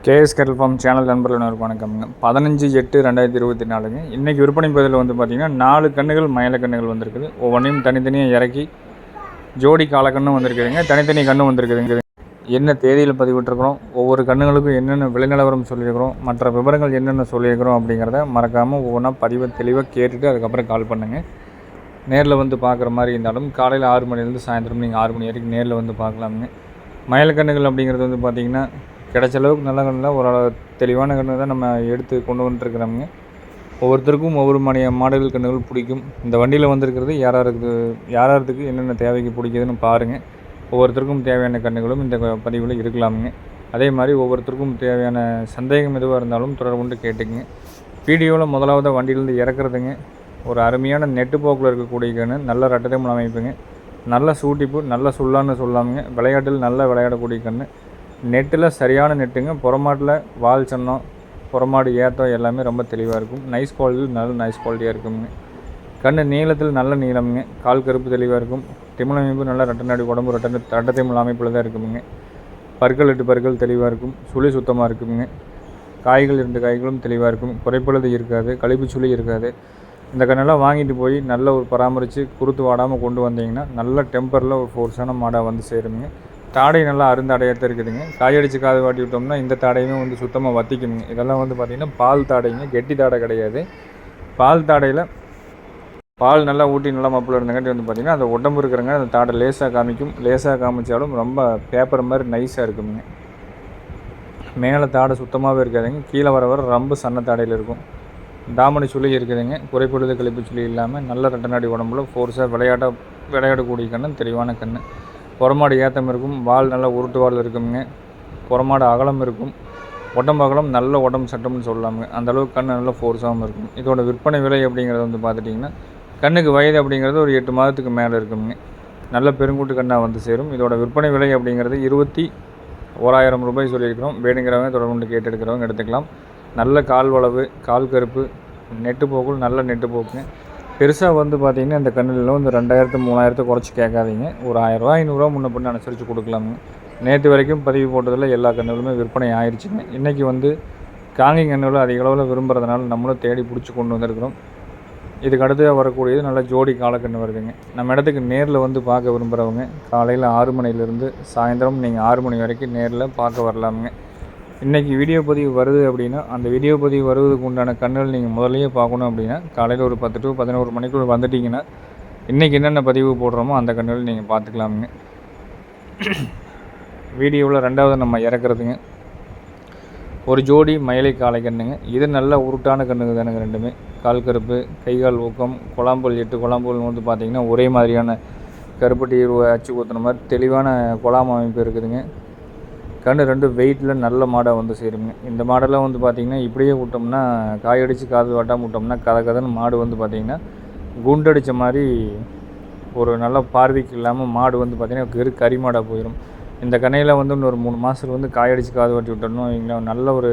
KS கேட்டல் form channel நண்பர்கள் வணக்கம்ங்க. 15/8/2024 இன்றைக்கி விற்பனை பதிவில் வந்து பார்த்திங்கன்னா 4 கன்றுகள் மயில கன்றுகள் வந்திருக்குது. ஒவ்வொன்றையும் தனித்தனியாக இறக்கி ஜோடி காலக்கண்ணும் வந்திருக்குதுங்க, தனித்தனி கன்றும் வந்திருக்குதுங்க. என்ன தேதியில் பதிவிட்டிருக்கிறோம், ஒவ்வொரு கன்றுகளுக்கும் என்னென்ன விலை நிலவரம் சொல்லியிருக்கிறோம், மற்ற விவரங்கள் என்னென்ன சொல்லியிருக்கிறோம் அப்படிங்கிறத மறக்காமல் ஒவ்வொன்றா பதிவை தெளிவாக கேட்டுட்டு அதுக்கப்புறம் கால் பண்ணுங்கள். நேரில் வந்து பார்க்குற மாதிரி இருந்தாலும் காலையில் 6 மணிலேருந்து சாயந்தரம் நீங்கள் 6 மணி வரைக்கும் நேரில் வந்து பார்க்கலாமுங்க. மயிலக்கன்றுகள் அப்படிங்கிறது வந்து பார்த்திங்கன்னா கிடைச்ச அளவுக்கு நல்ல கண்ணில் ஒரு தெளிவான கன்று தான் நம்ம எடுத்து கொண்டு வந்துட்டுருக்குறோங்க. ஒவ்வொருத்தருக்கும் ஒவ்வொரு மாடல் கன்றுகள் பிடிக்கும். இந்த வண்டியில் வந்திருக்கிறது யாராருக்கு என்னென்ன தேவைக்கு பிடிக்குதுன்னு பாருங்கள். ஒவ்வொருத்தருக்கும் தேவையான கன்றுகளும் இந்த பதிவில் இருக்கலாமுங்க. அதே மாதிரி ஒவ்வொருத்தருக்கும் தேவையான சந்தேகம் எதுவாக இருந்தாலும் தொடர்பு கொண்டு கேட்டுக்குங்க. வீடியோவில் முதலாவது வண்டியிலேருந்து இறக்குறதுங்க ஒரு அருமையான நெட்டு போக்கில் இருக்கக்கூடிய கன்று, நல்ல ரட்டத்தைமல் அமைப்புங்க, நல்ல சூட்டிப்பு, நல்ல சுல்லான்னு சொல்லாமுங்க. விளையாட்டில் நல்லா விளையாடக்கூடிய கன்று, நெட்டில் சரியான நெட்டுங்க. புறமாட்டில் வால் சன்னம், புறமாடு ஏத்தம் எல்லாமே ரொம்ப தெளிவாக இருக்கும். நைஸ் குவாலிட்டியில் நல்ல நைஸ் குவாலிட்டியாக இருக்குங்க. கண்ணு நீளத்தில் நல்ல நீளமுங்க, கால் கருப்பு தெளிவாக இருக்கும். திமிழ் அமைப்பு நல்லா ரெட்டநாடி உடம்பு ரெட்டத்திமிழ் அமைப்பில் தான் இருக்குங்க. பற்கள் 8 பற்கள் தெளிவாக இருக்கும். சுழி சுத்தமாக இருக்குங்க. காய்கள் 2 காய்களும் தெளிவாக இருக்கும். குறைப்பழுது இருக்காது, கழிப்பு சுழி இருக்காது. இந்த கண்ணெல்லாம் வாங்கிட்டு போய் நல்ல ஒரு பராமரித்து குறுத்து வாடாமல் கொண்டு வந்தீங்கன்னா நல்ல டெம்பரில் ஒரு ஃபோர்ஸான மாடாக வந்து சேருங்க. தாடை நல்லா அருந்தாடையாக இருக்குதுங்க. காயடிச்சு காது வாட்டி விட்டோம்னா இந்த தாடையுமே வந்து சுத்தமாக வற்றிக்குங்க. இதெல்லாம் வந்து பார்த்திங்கன்னா பால் தாடைங்க, கெட்டி தாடை கிடையாது. பால் தாடையில் பால் நல்லா ஊட்டி நல்லா மப்பில் இருந்தங்காட்டி வந்து பார்த்திங்கன்னா அந்த உடம்பு இருக்கிறங்க அந்த தாடை லேசாக காமிக்கும். லேசாக காமிச்சாலும் ரொம்ப பேப்பர் மாதிரி நைஸாக இருக்குங்க. மேலே தாடை சுத்தமாகவே இருக்காதுங்க. கீழே வர ரொம்ப சன்ன தாடையில் இருக்கும். தாமணி சுழி இருக்குதுங்க. குறைப்பொழுது கழிப்பு சுழி இல்லாமல் நல்ல ரெட்டநாடி உடம்புல ஃபோர்ஸாக விளையாடக்கூடிய கண்ணு, தெளிவான கண்ணு. புறமாடு ஏத்தம் இருக்கும். வால் நல்லா உருட்டு வால் இருக்குங்க. புறமாடு அகலம் இருக்கும். உடம்பு அகலம் நல்ல உடம்பு சட்டம்னு சொல்லலாமுங்க. அந்தளவுக்கு கண்ணு நல்ல ஃபோர்ஸாகவும் இருக்கும். இதோட விற்பனை விலை அப்படிங்கிறது வந்து பார்த்துட்டிங்கன்னா கண்ணுக்கு வயது அப்படிங்கிறது ஒரு 8 மாதத்துக்கு மேலே இருக்குங்க. நல்ல பெருங்கூட்டு கண்ணாக வந்து சேரும். இதோட விற்பனை விலை அப்படிங்கிறது 21,000 ரூபாய் சொல்லியிருக்கிறோம். வேணுங்கிறவங்க தொடர்பு கொண்டு கேட்டு எடுக்கிறவங்க எடுத்துக்கலாம். நல்ல கால் வளவு, கால் கருப்பு, நெட்டு போக்குள் நல்ல நெட்டு போக்குங்க. பெருசாக வந்து பார்த்திங்கன்னா இந்த கண்ணுலாம் வந்து 2000 3000 குறைச்சி கேட்காதீங்க. ஒரு 1000 ரூபா 500 ரூபா முன்ன பண்ணி அனுசரித்து கொடுக்கலாமுங்க. நேற்று வரைக்கும் பதிவு போட்டதில் எல்லா கண்ணுகளுமே விற்பனை ஆயிடுச்சுங்க. இன்றைக்கி வந்து காங்கி கண்ணுகளும் அதிக அளவில் விரும்புகிறதுனால நம்மளும் தேடி பிடிச்சி கொண்டு வந்திருக்கிறோம். இதுக்கு அடுத்து வரக்கூடியது நல்ல ஜோடி காலக்கண்ணு வருதுங்க. நம்ம இடத்துக்கு நேரில் வந்து பார்க்க விரும்புகிறவங்க காலையில் 6 மணிலேருந்து சாயந்தரம் நீங்கள் 6 மணி வரைக்கும் நேரில் பார்க்க வரலாமுங்க. இன்றைக்கி வீடியோ பதிவு வருது அப்படின்னா அந்த வீடியோ பதிவு வருவதுக்கு உண்டான கண்ணுகள் நீங்கள் முதலையே பார்க்கணும் அப்படின்னா காலையில் ஒரு 10 to 11 மணிக்குள்ளே வந்துட்டிங்கன்னா இன்றைக்கி என்னென்ன பதிவு போடுறோமோ அந்த கண்ணுகள் நீங்கள் பார்த்துக்கலாமுங்க. வீடியோவில் 2வது நம்ம இறக்குறதுங்க ஒரு ஜோடி மயிலை காளை கண்ணுங்க. இது நல்ல உருட்டான கண்ணுங்க தானுங்க. ரெண்டுமே கால் கருப்பு, கைகால் ஊக்கம், குழாம்பல் 8 குழாம்பல் வந்து பார்த்திங்கன்னா ஒரே மாதிரியான கருப்பட்டி அச்சு ஊற்றுன மாதிரி தெளிவான குழாம் அமைப்பு இருக்குதுங்க. கன்று 2 வெயிட்டில் நல்ல மாடாக வந்து சேருங்க. இந்த மாடெல்லாம் வந்து பார்த்திங்கன்னா இப்படியே விட்டோம்னா காயடிச்சு காது வாட்டாமல் விட்டோம்னா கதன்னு மாடு வந்து பார்த்திங்கன்னா குண்டடித்த மாதிரி ஒரு நல்ல பார்வைக்கு இல்லாமல் மாடு வந்து பார்த்திங்கன்னா கறி மாடாக போயிடும். இந்த கண்ணையில் வந்து இன்னொரு 3 மாதத்தில் வந்து காயடிச்சு காது வாட்டி விட்டோம்னா இங்கே நல்ல ஒரு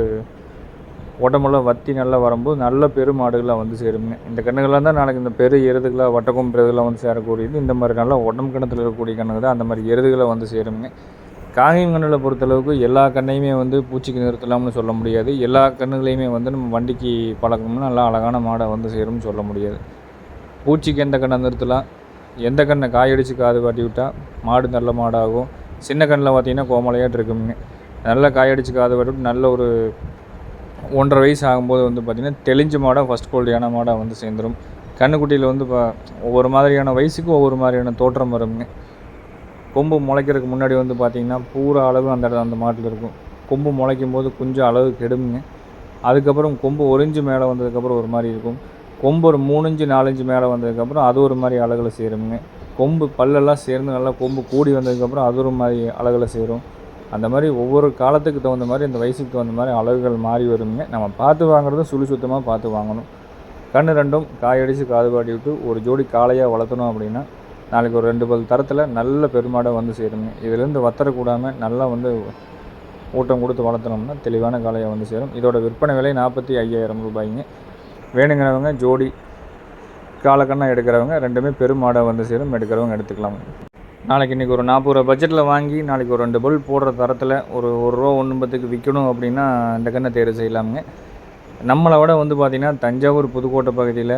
உடம்பெல்லாம் வற்றி நல்லா வரும்போது நல்ல பெரு மாடுகளாக வந்து சேருங்க. இந்த கண்ணுகள்லாம் தான் நாளைக்கு இந்த பெரு எருதுகளாக வட்டக்கும் பெருதுகளாக வந்து சேரக்கூடியது. இந்த மாதிரி நல்லா உடம்பு கிணத்துல இருக்கக்கூடிய கண்ணுகள் தான் அந்த மாதிரி எருதுகளை வந்து சேருங்க. காங்கேயம் கண்ணில் பொறுத்தளவுக்கு எல்லா கண்ணையுமே வந்து பூச்சிக்கு நிறுத்தலாம்னு சொல்ல முடியாது. எல்லா கண்ணுகளையுமே வந்து நம்ம வண்டிக்கு பழக்கணும்னா நல்லா அழகான மாடை வந்து சேரும்னு சொல்ல முடியாது. பூச்சிக்கு எந்த கண்ணை நிறுத்தலாம், எந்த கண்ணை காயடிச்சு காது காட்டி விட்டால் மாடு நல்ல மாடாகும். சின்ன கண்ணில் பார்த்திங்கன்னா கோமலையாட்டு இருக்குங்க. நல்லா காயடிச்சு காது காட்டி விட்டு நல்ல ஒரு 1.5 வயசு ஆகும்போது வந்து பார்த்திங்கன்னா தெளிஞ்ச மாடாக ஃபஸ்ட் குவாலிட்டியான மாடாக வந்து சேர்ந்துடும். கண்ணுக்குட்டியில் வந்து ஒவ்வொரு மாதிரியான வயசுக்கும் ஒவ்வொரு மாதிரியான தோற்றம் வருங்க. கொம்பு முளைக்கிறதுக்கு முன்னாடி வந்து பார்த்திங்கன்னா பூரா அளவு அந்த மாட்டில் இருக்கும். கொம்பு முளைக்கும் போது கொஞ்சம் அளவு கெடுமுங்க. அதுக்கப்புறம் கொம்பு 1 இன்ச்சு மேலே வந்ததுக்கப்புறம் ஒரு மாதிரி இருக்கும். கொம்பு ஒரு 3 இன்ச்சு 4 இன்ச்சு மேலே வந்ததுக்கப்புறம் அது ஒரு மாதிரி அழகில் சேருங்க. கொம்பு பல்லெல்லாம் சேர்ந்து நல்லா கொம்பு கூடி வந்ததுக்கப்புறம் அது ஒரு மாதிரி அழகில் சேரும். அந்த மாதிரி ஒவ்வொரு காலத்துக்கு தகுந்த மாதிரி அந்த வயசுக்கு தகுந்த மாதிரி அழகுகள் மாறி வருங்க. நம்ம பார்த்து வாங்குறத சுழி சுத்தமாக பார்த்து வாங்கணும். கண்ணு 2ம் காயடிச்சு காது பாட்டி விட்டு ஒரு ஜோடி காளையாக வளர்த்தணும் அப்படின்னா நாளைக்கு ஒரு 2 பல் தரத்தில் நல்ல பெருமாடை வந்து சேருங்க. இதிலேருந்து வத்தரக்கூடாமல் நல்லா வந்து ஊட்டம் கொடுத்து வளர்த்தனோம்னா தெளிவான காளையாக வந்து சேரும். இதோட விற்பனை விலை 45,000 ரூபாய்ங்க. வேணுங்கிறவங்க ஜோடி காலக்கண்ணா எடுக்கிறவங்க 2மே பெருமாடை வந்து சேரும், எடுக்கிறவங்க எடுத்துக்கலாம். நாளைக்கு இன்றைக்கி ஒரு 40 ரூபா பட்ஜெட்டில் வாங்கி நாளைக்கு ஒரு 2 பல் போடுற தரத்தில் ஒரு ரூபா 1.10க்கு விற்கணும் அப்படின்னா இந்த கண்ணை தேர்வு செய்யலாமுங்க. நம்மளை விட வந்து பார்த்திங்கன்னா தஞ்சாவூர் புதுக்கோட்டை பகுதியில்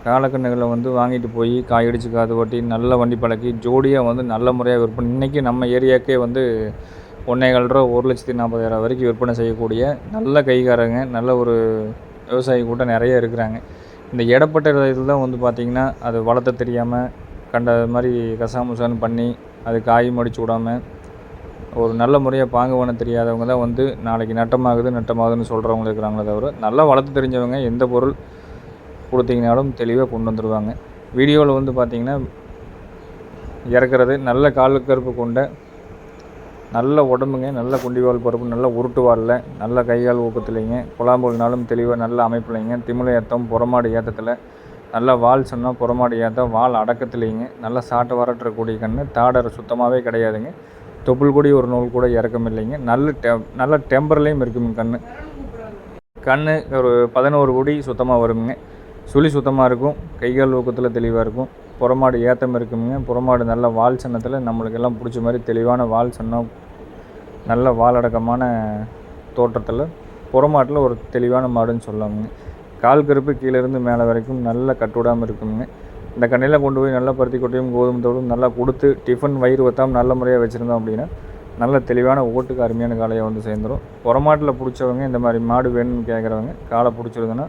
காலக்கண்ணுகளை வந்து வாங்கிட்டு போய் காயடிச்சு காது ஓட்டி நல்ல வண்டி பழக்கி ஜோடியாக வந்து நல்ல முறையாக விற்பனை இன்றைக்கி நம்ம ஏரியாவுக்கே வந்து 1,4 ரூபா 1,40,000 வரைக்கும் விற்பனை செய்யக்கூடிய நல்ல கைகாரங்க நல்ல ஒரு விவசாயி கூட்டம் நிறைய இருக்கிறாங்க. இந்த இடப்பட்ட இதில் தான் வந்து பார்த்திங்கன்னா அது வளர்த்த தெரியாமல் கண்ட மாதிரி கசாமுசான்னு பண்ணி அது காய் மடிச்சு விடாமல் ஒரு நல்ல முறையாக பாங்கு தெரியாதவங்க தான் வந்து நாளைக்கு நட்டமாகுதுன்னு சொல்கிறவங்க இருக்கிறாங்களே தவிர நல்லா வளர்த்து தெரிஞ்சவங்க எந்த பொருள் கொடுத்தீங்கனாலும் தெளிவாக கொண்டு வந்துடுவாங்க. வீடியோவில் வந்து பார்த்திங்கன்னா இறக்குறது நல்ல கால் கருப்பு கொண்ட நல்ல உடம்புங்க, நல்ல குண்டிவால் பருப்பு, நல்ல உருட்டு வாலில் நல்ல கைகால் ஊக்கத்துலைங்க, குழாம்புனாலும் தெளிவாக நல்ல அமைப்புலைங்க, திமிழை ஏற்றம் புறமாடு ஏற்றத்தில் நல்லா வால் சொன்னால் புறமாடு ஏற்றம் வால் அடக்கத்துலைங்க, நல்லா சாட்டை வரட்டுறக்கூடிய கன்று தாடர் சுத்தமாகவே கிடையாதுங்க. தொப்புள் கூடி ஒரு நூல் கூட இறக்கம் இல்லைங்க. நல்ல டெம்பர்லேயும் இருக்குங்க. கன்று ஒரு 11 கோடி சுத்தமாக வருங்க. சுழி சுத்தமாக இருக்கும், கைகால் ஊக்கத்தில் தெளிவாக இருக்கும், புறமாடு ஏற்றம் இருக்குங்க. புறமாடு நல்ல வால் சின்னத்தில் நம்மளுக்கெல்லாம் பிடிச்ச மாதிரி தெளிவான வால் சின்னம், நல்ல வாலடக்கமான தோற்றத்தில் புறமாட்டில் ஒரு தெளிவான மாடுன்னு சொல்லாமுங்க. கால் கருப்பு கீழேருந்து மேலே வரைக்கும் நல்லா கட்டுவிடாமல் இருக்குங்க. இந்த கண்ணையில் கொண்டு போய் நல்லா பருத்தி கொட்டையும் கோதுமை தோடும் நல்லா கொடுத்து டிஃபன் வயிறு வற்றாமல் நல்ல முறையாக வச்சுருந்தோம் அப்படின்னா நல்ல தெளிவான ஓட்டுக்கு அருமையான காளையை வந்து சேர்ந்துடும். புறமாட்டில் பிடிச்சவங்க இந்த மாதிரி மாடு வேணும்னு கேட்குறவங்க காலை பிடிச்சிருதுன்னா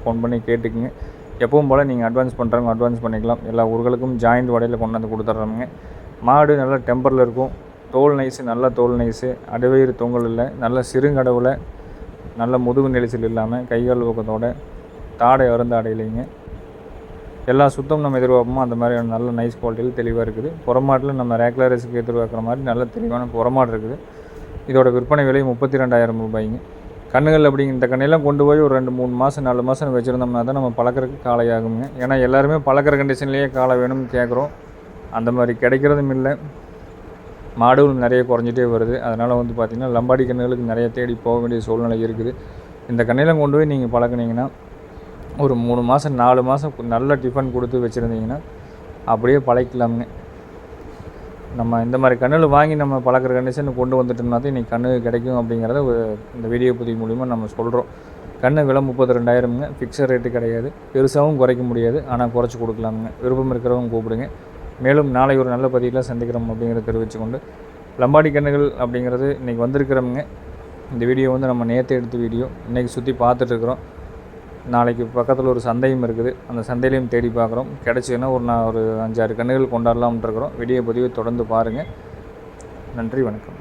ஃபோன் பண்ணி கேட்டுக்குங்க. எப்பவும் போல் நீங்கள் அட்வான்ஸ் பண்ணுறவங்க அட்வான்ஸ் பண்ணிக்கலாம். எல்லா ஊர்களுக்கும் ஜாயிண்ட் வடையில் கொண்டாந்து கொடுத்துட்றவங்க. மாடு நல்லா டெம்பரில் இருக்கும், தோல் நைஸு, நல்ல தோல் நைஸு, அடிவயிறு தொங்கல் இல்லை, நல்ல சிறுங்கடவில் நல்ல முதுகு நெரிசல் இல்லாமல் கைகால் ஊக்கத்தோட தாடை அருந்து அடையிலைங்க. எல்லா சுத்தம் நம்ம எதிர்பார்ப்போமோ அந்த மாதிரி நல்ல நைஸ் குவாலிட்டியில் தெளிவாக இருக்குது. புறமாட்டில் நம்ம ரேக்லரஸுக்கு எதிர்பார்க்குற மாதிரி நல்ல தெளிவான புறமாடு இருக்குது. இதோட விற்பனை விலை 32,000 ரூபாய்ங்க. கண்ணுகள் அப்படிங்க இந்த கண்ணையெல்லாம் கொண்டு போய் ஒரு 2-3 மாதம் 4 மாதம் வச்சுருந்தோம்னா தான் நம்ம பழக்கிறதுக்கு காளையாகுங்க. ஏன்னா எல்லாருமே பழக்கிற கண்டிஷன்லேயே காளை வேணும்னு கேட்குறோம். அந்த மாதிரி கிடைக்கிறதும் இல்லை. மாடுகள் நிறைய குறைஞ்சிட்டே வருது. அதனால் வந்து பார்த்திங்கன்னா லம்பாடி கண்ணுகளுக்கு நிறைய தேடி போக வேண்டிய சூழ்நிலை இருக்குது. இந்த கண்ணையெல்லாம் கொண்டு போய் நீங்கள் பழக்கினீங்கன்னா ஒரு 3 மாதம் 4 மாதம் நல்ல டிஃபன் கொடுத்து வச்சுருந்தீங்கன்னா அப்படியே பழக்கலாமுங்க. நம்ம இந்த மாதிரி கண்ணில் வாங்கி நம்ம பழக்கிற கண்டிஷன் கொண்டு வந்துட்டோம்னா தான் இன்றைக்கி கண்ணு கிடைக்கும் அப்படிங்கிறத இந்த வீடியோ பதிவு மூலிமா நம்ம சொல்கிறோம். கண்ணு விலை 32,000ங்க. ஃபிக்ஸட் ரேட்டு கிடையாது. பெருசாகவும் குறைக்க முடியாது, ஆனால் குறைச்சி கொடுக்கலாமுங்க. விருப்பம் இருக்கிறவங்க கூப்பிடுங்க. மேலும் நாளை ஒரு நல்ல பதிவில் சந்திக்கிறோம் அப்படிங்கிறத தெரிவித்துக்கொண்டு லம்பாடி கண்ணுகள் அப்படிங்கிறது இன்றைக்கி வந்திருக்கிறவங்க. இந்த வீடியோ வந்து நம்ம நேற்று எடுத்த வீடியோ இன்றைக்கி சுற்றி பார்த்துட்ருக்குறோம். நாளைக்கு பக்கத்தில் ஒரு சந்தையும் இருக்குது, அந்த சந்தையிலையும் தேடி பார்க்குறோம். கிடச்சின்னா ஒரு 5-6 கண்ணுகள் கொண்டாடலாம்னு இருக்கிறோம். வீடியோ பதிவை தொடர்ந்து பாருங்கள். நன்றி, வணக்கம்.